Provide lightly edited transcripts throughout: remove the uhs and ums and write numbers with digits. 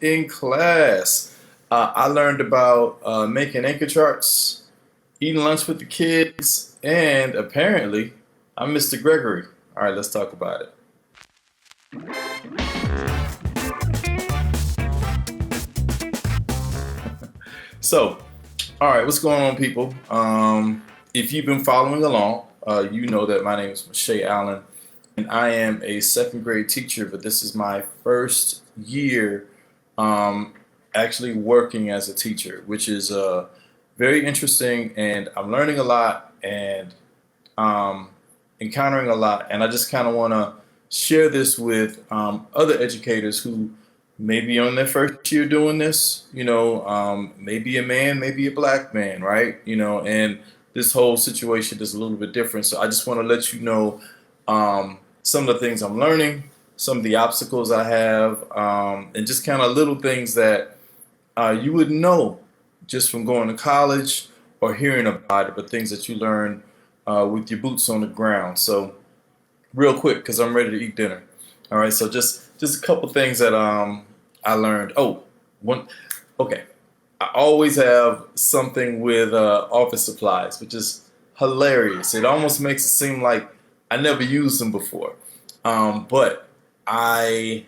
in class. I learned about making anchor charts, eating lunch with the kids, and apparently I'm Mr. Gregory. All right, let's talk about it. So, all right, what's going on, people? If you've been following along, you know that my name is Shay Allen, and I am a second grade teacher, but this is my first year um, actually working as a teacher, which is very interesting, and I'm learning a lot and um, encountering a lot, and I just kind of want to share this with other educators who may be on their first year doing this. Maybe a man, maybe a black man, right? And this whole situation is a little bit different. So I just want to let you know some of the things I'm learning, some of the obstacles I have, and just kind of little things that you wouldn't know just from going to college or hearing about it, but things that you learn with your boots on the ground. So real quick, because I'm ready to eat dinner. All right, so just a couple things that I learned. Oh, one. Okay, I always have something with office supplies, which is hilarious. It almost makes it seem like I never used them before. But I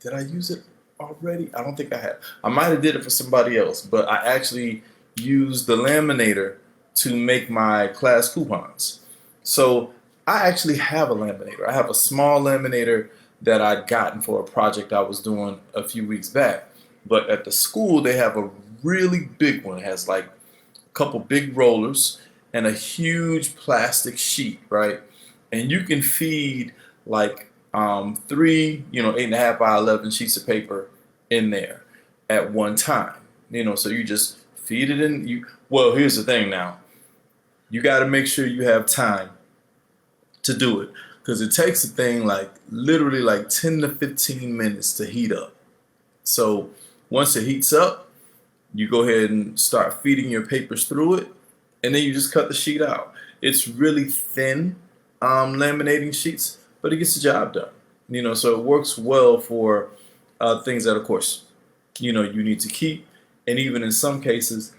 did I use it already? I don't think I have. I might have did it for somebody else, but I actually used the laminator to make my class coupons. So I actually have a laminator. I have a small laminator that I'd gotten for a project I was doing a few weeks back. But at the school, they have a really big one. It has like a couple big rollers and a huge plastic sheet, right? And you can feed like three, 8.5 by 11 sheets of paper in there at one time. So you just feed it in. Well, here's the thing now. You got to make sure you have time to do it because it takes a thing like literally like 10 to 15 minutes to heat up. So once it heats up, you go ahead and start feeding your papers through it, and then you just cut the sheet out. It's really thin laminating sheets, but it gets the job done. So it works well for things that, of course, you need to keep, and even in some cases,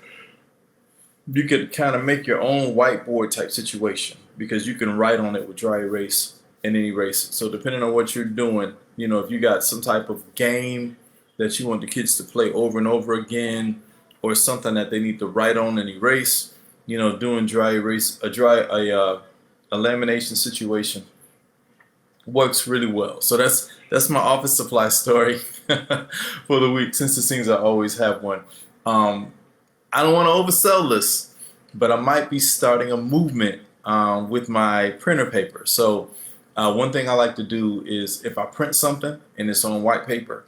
you could kind of make your own whiteboard type situation because you can write on it with dry erase and then erase it. So depending on what you're doing, if you got some type of game that you want the kids to play over and over again, or something that they need to write on and erase, doing dry erase, a lamination situation works really well. So that's my office supply story for the week. Since it seems I always have one. I don't want to oversell this, but I might be starting a movement with my printer paper. So one thing I like to do is if I print something and it's on white paper,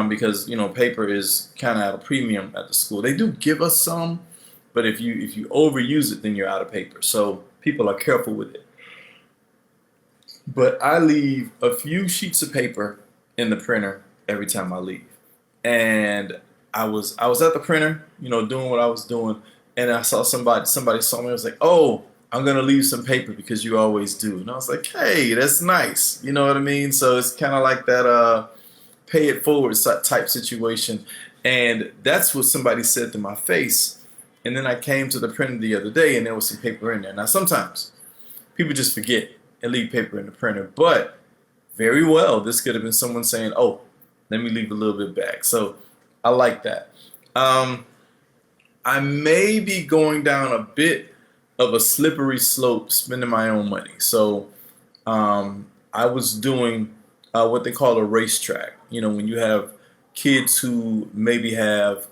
because paper is kind of at a premium at the school. They do give us some, but if you overuse it, then you're out of paper. So people are careful with it. But I leave a few sheets of paper in the printer every time I leave. And I was at the printer, doing what I was doing, and I saw somebody saw me. I was like, "Oh, I'm gonna leave some paper because you always do." And I was like, "Hey, that's nice." You know what I mean? So it's kind of like that pay it forward type situation, and that's what somebody said to my face. And then I came to the printer the other day, and there was some paper in there. Now sometimes people just forget and leave paper in the printer, but very well, this could have been someone saying, "Oh, let me leave a little bit back." So I like that. Um, I may be going down a bit of a slippery slope spending my own money. So I was doing what they call a racetrack. When you have kids who maybe have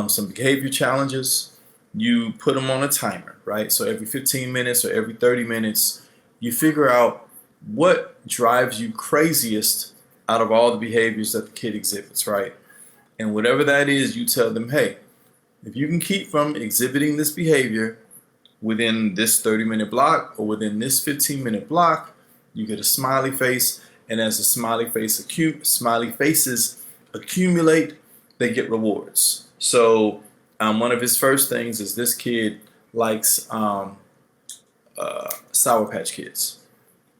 some behavior challenges, you put them on a timer, right? So every 15 minutes or every 30 minutes, you figure out what drives you craziest out of all the behaviors that the kid exhibits, right? And whatever that is, you tell them, hey, if you can keep from exhibiting this behavior within this 30-minute block or within this 15-minute block, you get a smiley face. And as the smiley faces accumulate, they get rewards. So one of his first things is this kid likes Sour Patch Kids.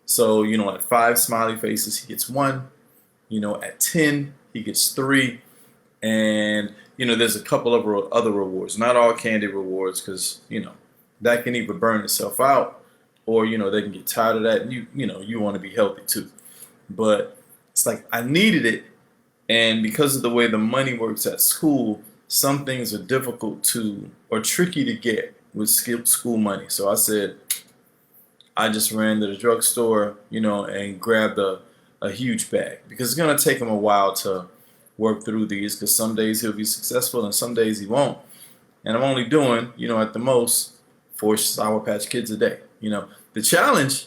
So, at 5 smiley faces, he gets 1. At 10, he gets 3. And there's a couple of other rewards, not all candy rewards, because that can either burn itself out, or they can get tired of that, and you want to be healthy too. But it's like I needed it, and because of the way the money works at school, some things are difficult to or tricky to get with school money. So I said I just ran to the drugstore, and grabbed a huge bag, because it's gonna take him a while to work through these, because some days he'll be successful and some days he won't. And I'm only doing, at the most 4 Sour Patch Kids a day. The challenge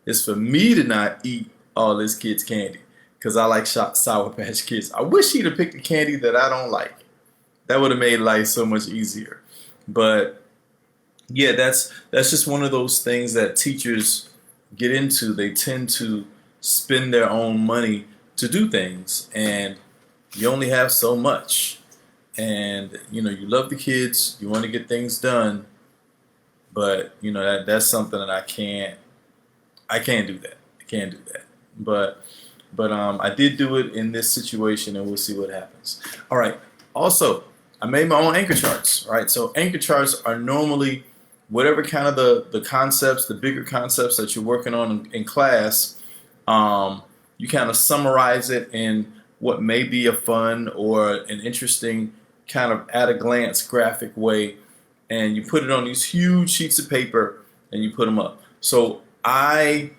is for me to not eat all this kid's candy, because I like Sour Patch Kids. I wish he'd have picked the candy that I don't like. That would have made life so much easier. But yeah, that's just one of those things that teachers get into. They tend to spend their own money to do things, and you only have so much. And you love the kids, you want to get things done, but that's something that I can't do that. I can't do that. But I did do it in this situation, and we'll see what happens. All right. Also, I made my own anchor charts. Right. So anchor charts are normally whatever kind of the concepts, the bigger concepts that you're working on in class. You kind of summarize it in what may be a fun or an interesting kind of at a glance graphic way, and you put it on these huge sheets of paper and you put them up. So I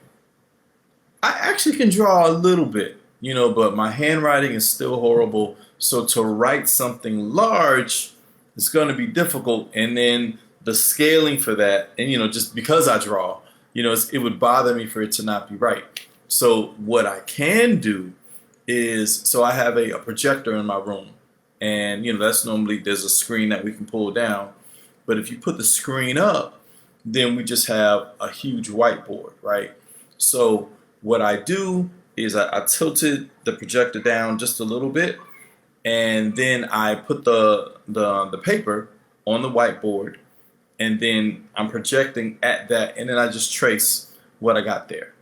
actually can draw a little bit, but my handwriting is still horrible. So to write something large is going to be difficult. And then the scaling for that, and just because I draw, it would bother me for it to not be right. So what I can do is, so I have a projector in my room, and that's normally, there's a screen that we can pull down. But if you put the screen up, then we just have a huge whiteboard, right? So what I do is I tilted the projector down just a little bit, and then I put the paper on the whiteboard, and then I'm projecting at that, and then I just trace what I got there.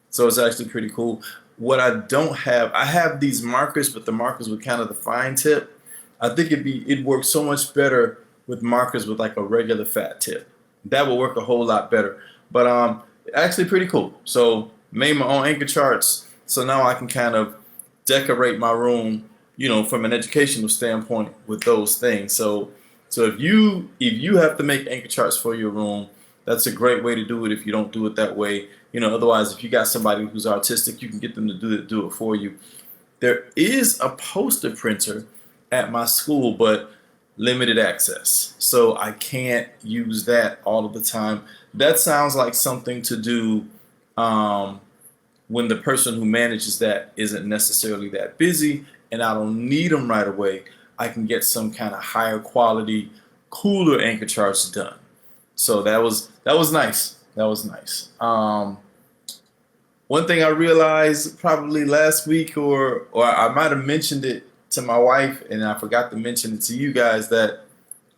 So it's actually pretty cool. What I don't have, I have these markers, but the markers with kind of the fine tip. I think it'd work so much better with markers with like a regular fat tip. That will work a whole lot better. But actually pretty cool. So made my own anchor charts, so now I can kind of decorate my room, from an educational standpoint with those things. So if you have to make anchor charts for your room, that's a great way to do it. If you don't do it that way, otherwise, if you got somebody who's artistic, you can get them to do it for you. There is a poster printer at my school, but limited access, so I can't use that all of the time. That sounds like something to do when the person who manages that isn't necessarily that busy, and I don't need them right away. I can get some kind of higher quality, cooler anchor charts done. So that was nice. That was nice. One thing I realized probably last week, or I might have mentioned it to my wife, and I forgot to mention it to you guys, that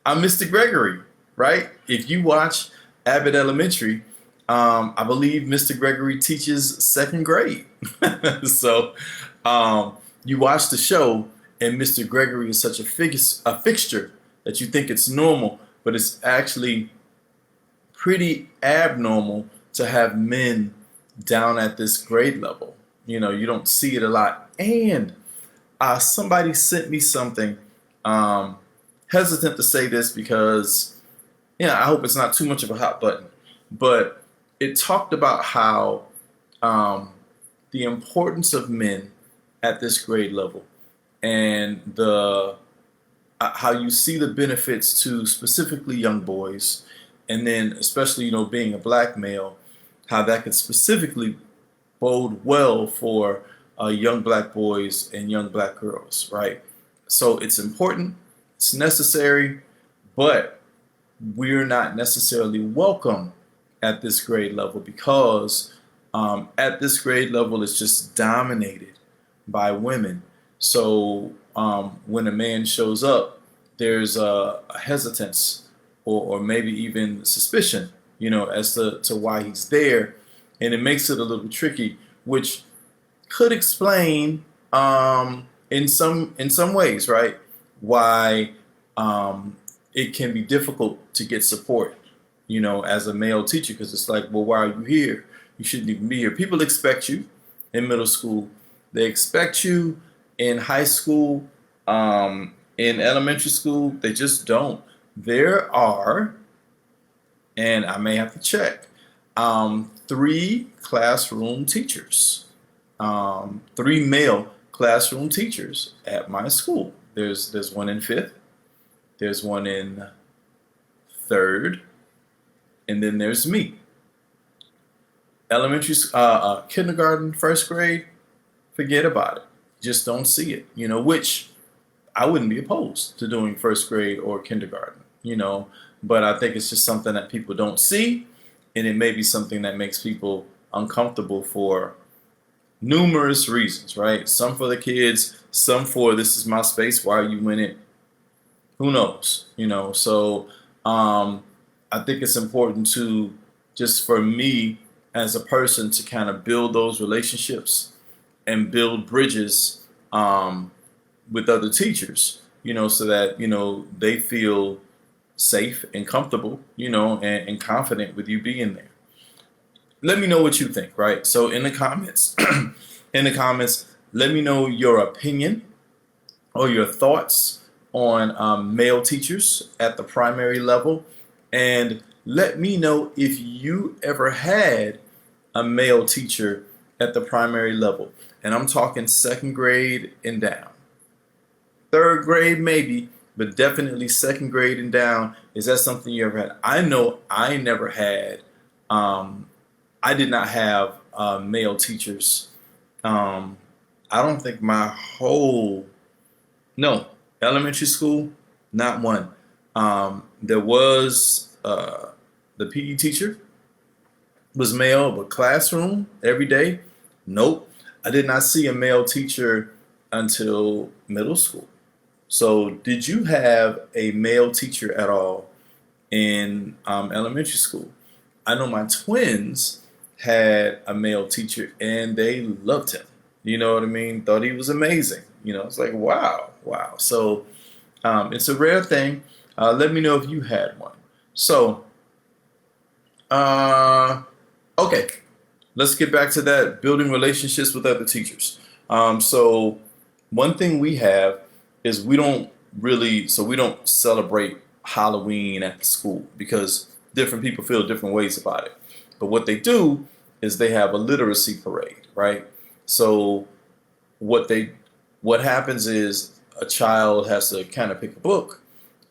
I'm Mr. Gregory, right? If you watch Abbott Elementary, I believe Mr. Gregory teaches 2nd grade. So you watch the show, and Mr. Gregory is such a fixture that you think it's normal, but it's actually pretty abnormal to have men down at this grade level. You don't see it a lot. And somebody sent me something, hesitant to say this because, I hope it's not too much of a hot button, but it talked about how the importance of men at this grade level, and how you see the benefits to specifically young boys, and then especially being a black male, how that could specifically bode well for young black boys and young black girls, right? So it's important, it's necessary, but we're not necessarily welcome at this grade level, because at this grade level it's just dominated by women. So when a man shows up, there's a hesitance, or maybe even suspicion, as to why he's there, and it makes it a little tricky, which could explain in some ways, right? why it can be difficult to get support, as a male teacher, because it's like, well, why are you here? You shouldn't even be here. People expect you in middle school. They expect you in high school, in elementary school. They just don't. There are, and I may have to check, 3 classroom teachers, 3 male classroom teachers at my school. There's one in 5th, there's one in 3rd, and then there's me. Elementary, kindergarten, 1st grade, forget about it. Just don't see it. Which I wouldn't be opposed to doing 1st grade or kindergarten. But I think it's just something that people don't see, and it may be something that makes people uncomfortable for numerous reasons, right? Some for the kids, some for this is my space. Why are you in it? Who knows? So I think it's important to, just for me as a person, to kind of build those relationships and build bridges with other teachers, so that, they feel safe and comfortable, and confident with you being there. Let me know what you think, right? So in the comments, let me know your opinion or your thoughts on male teachers at the primary level, and let me know if you ever had a male teacher at the primary level. And I'm talking 2nd grade and down. 3rd grade maybe, but definitely 2nd grade and down. Is that something you ever had? I know I never had, I did not have male teachers. I don't think my whole, no, elementary school, not one. There was the PE teacher was male, but classroom every day, nope. I did not see a male teacher until middle school. So did you have a male teacher at all in elementary school? I know my twins had a male teacher and they loved him. You know what I mean? Thought he was amazing. It's like, wow, wow. So it's a rare thing. Let me know if you had one. So, okay, let's get back to that, building relationships with other teachers. So one thing we have is we don't celebrate Halloween at the school because different people feel different ways about it. But what they do is they have a literacy parade, right? So what happens is a child has to kind of pick a book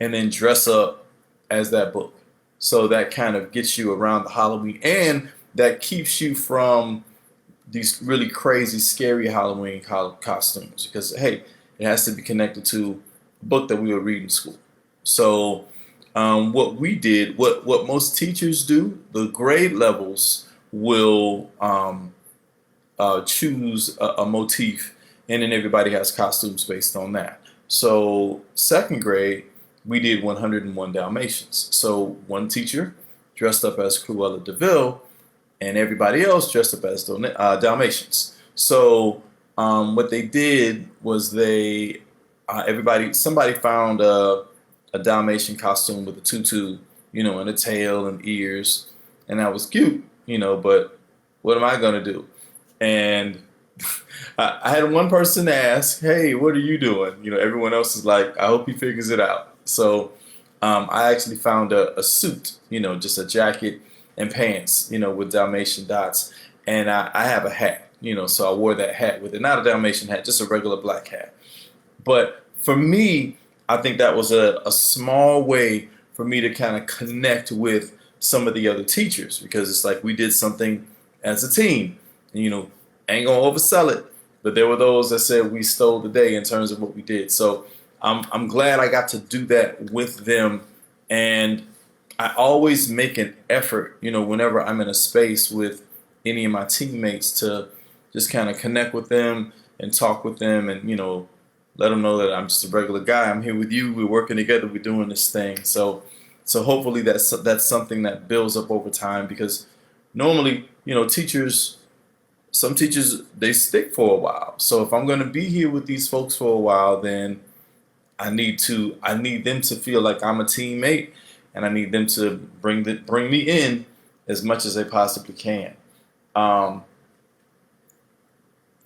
and then dress up as that book. So that kind of gets you around the Halloween, and that keeps you from these really crazy, scary Halloween costumes, because hey, it has to be connected to a book that we would read in school. So what we did, what most teachers do, the grade levels will choose a motif, and then everybody has costumes based on that. So 2nd grade, we did 101 Dalmatians. So one teacher dressed up as Cruella de Vil, and everybody else dressed up as Dalmatians. So what they did was somebody found a Dalmatian costume with a tutu, and a tail and ears, and that was cute, but what am I gonna do? And I had one person ask, hey, what are you doing? Everyone else is like, I hope he figures it out. So I actually found a suit, just a jacket and pants, with Dalmatian dots. And I have a hat, so I wore that hat with it. Not a Dalmatian hat, just a regular black hat. But for me, I think that was a small way for me to kind of connect with some of the other teachers, because it's like we did something as a team. And, ain't gonna oversell it, but there were those that said we stole the day in terms of what we did. So I'm glad I got to do that with them. And I always make an effort, whenever I'm in a space with any of my teammates, to just kind of connect with them and talk with them, and let them know that I'm just a regular guy. I'm here with you. We're working together. We're doing this thing. So hopefully that's something that builds up over time, because normally, some teachers, they stick for a while. So if I'm going to be here with these folks for a while, then I need them to feel like I'm a teammate, and I need them to bring me in as much as they possibly can. Um,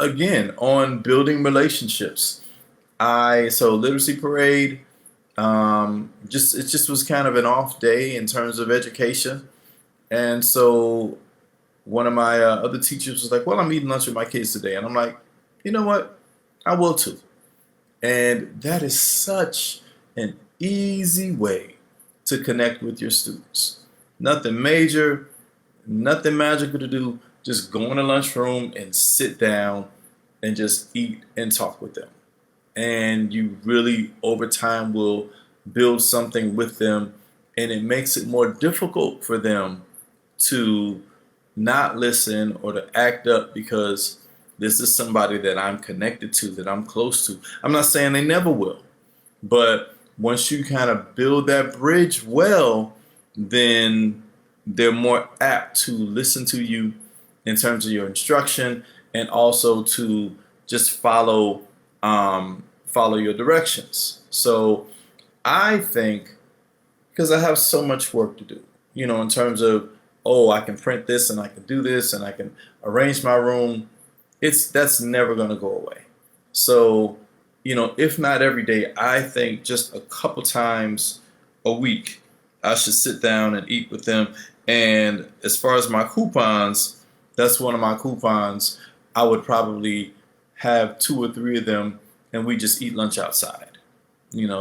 Again, on building relationships, so literacy parade. Just it just was kind of an off day in terms of education, and so one of my other teachers was like, "Well, I'm eating lunch with my kids today," and I'm like, "You know what? I will too." And that is such an easy way to connect with your students. Nothing major, nothing magical to do. Just go in the lunchroom and sit down and just eat and talk with them. And you really, over time, will build something with them. And it makes it more difficult for them to not listen or to act up because this is somebody that I'm connected to, that I'm close to. I'm not saying they never will, but once you kind of build that bridge well, then they're more apt to listen to you in terms of your instruction and also to just follow your directions. So I think, because I have so much work to do, in terms of, oh, I can print this and I can do this and I can arrange my room. That's never going to go away. So, if not every day, I think just a couple times a week, I should sit down and eat with them. And as far as my coupons, that's one of my coupons. I would probably have two or three of them, and we just eat lunch outside.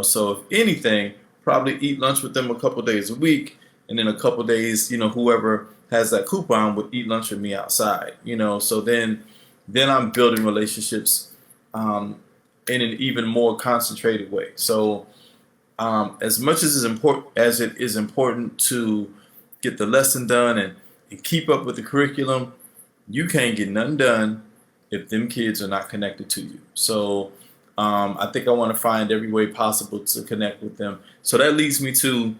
So if anything, probably eat lunch with them a couple days a week, and then a couple days, whoever has that coupon would eat lunch with me outside. So then I'm building relationships in an even more concentrated way. So as much as it is important to get the lesson done and keep up with the curriculum, you can't get nothing done if them kids are not connected to you. So I think I want to find every way possible to connect with them. So that leads me to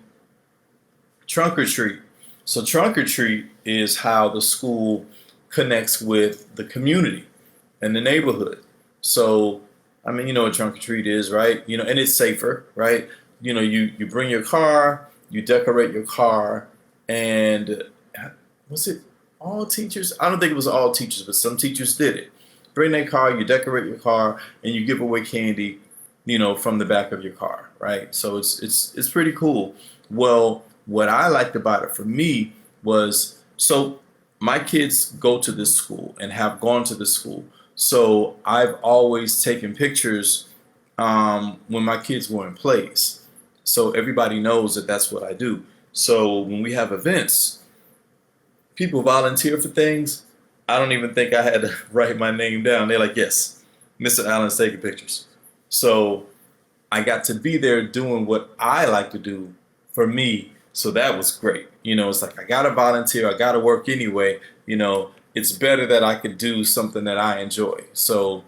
trunk or treat. So trunk or treat is how the school connects with the community and the neighborhood. So, I mean, you know what trunk or treat is, right? And it's safer, right? You bring your car, you decorate your car, and was it all teachers? I don't think it was all teachers, but some teachers did it. Bring their car, you decorate your car, and you give away candy, from the back of your car, right? So it's pretty cool. Well, what I liked about it for me was, so my kids go to this school and have gone to this school. So I've always taken pictures when my kids were in plays. So everybody knows that that's what I do. So when we have events, people volunteer for things. I don't even think I had to write my name down. They're like, yes, Mr. Allen's taking pictures. So I got to be there doing what I like to do for me. So that was great. It's like I got to volunteer. I got to work anyway. It's better that I could do something that I enjoy. So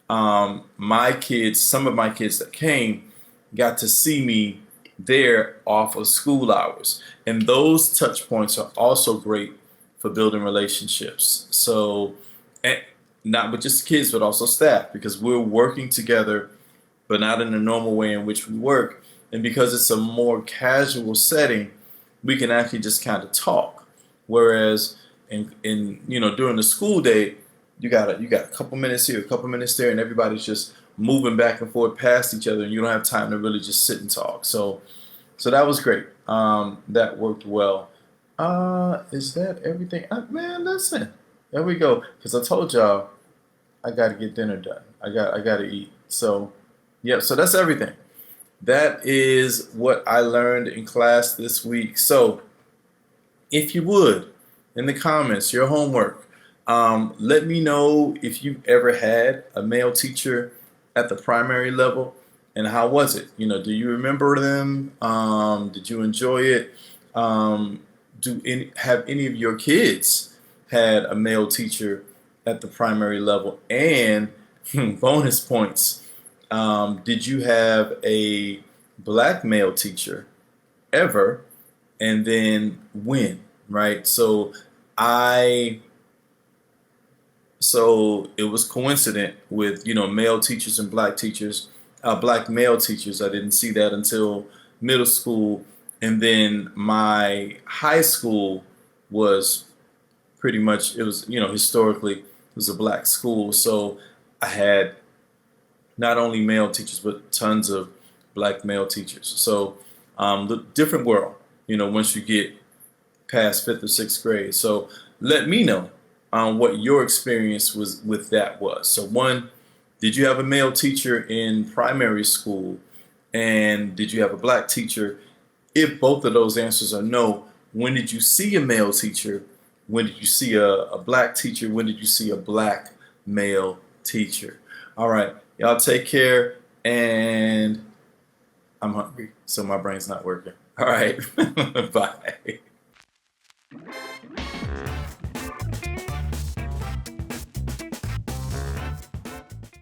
my kids, some of my kids that came, got to see me there off of school hours. And those touch points are also great for building relationships. So, and not with just kids, but also staff, because we're working together, but not in the normal way in which we work. And because it's a more casual setting, we can actually just kind of talk. Whereas in during the school day, you got a couple minutes here, a couple minutes there, and everybody's just moving back and forth past each other, and you don't have time to really just sit and talk. So that was great. That worked well. Is that everything? Man, listen. There we go. Because I told y'all I got to get dinner done. I got to eat. So, yeah. So that's everything. That is what I learned in class this week. So, if you would, in the comments, your homework, let me know if you've ever had a male teacher at the primary level, and how was it? Do you remember them? Did you enjoy it? Have any of your kids had a male teacher at the primary level? And bonus points, did you have a black male teacher ever? And then when, right? So it was coincident with, male teachers and black teachers. black male teachers. I didn't see that until middle school, and then my high school was pretty much, it was, historically it was a black school, so I had not only male teachers but tons of black male teachers. So the different world, once you get past fifth or sixth grade. So let me know what your experience was with that was. So one, did you have a male teacher in primary school, and did you have a black teacher? If both of those answers are no, when did you see a male teacher? When did you see a black teacher? When did you see a black male teacher? All right, y'all take care, and I'm hungry, so my brain's not working. All right, bye.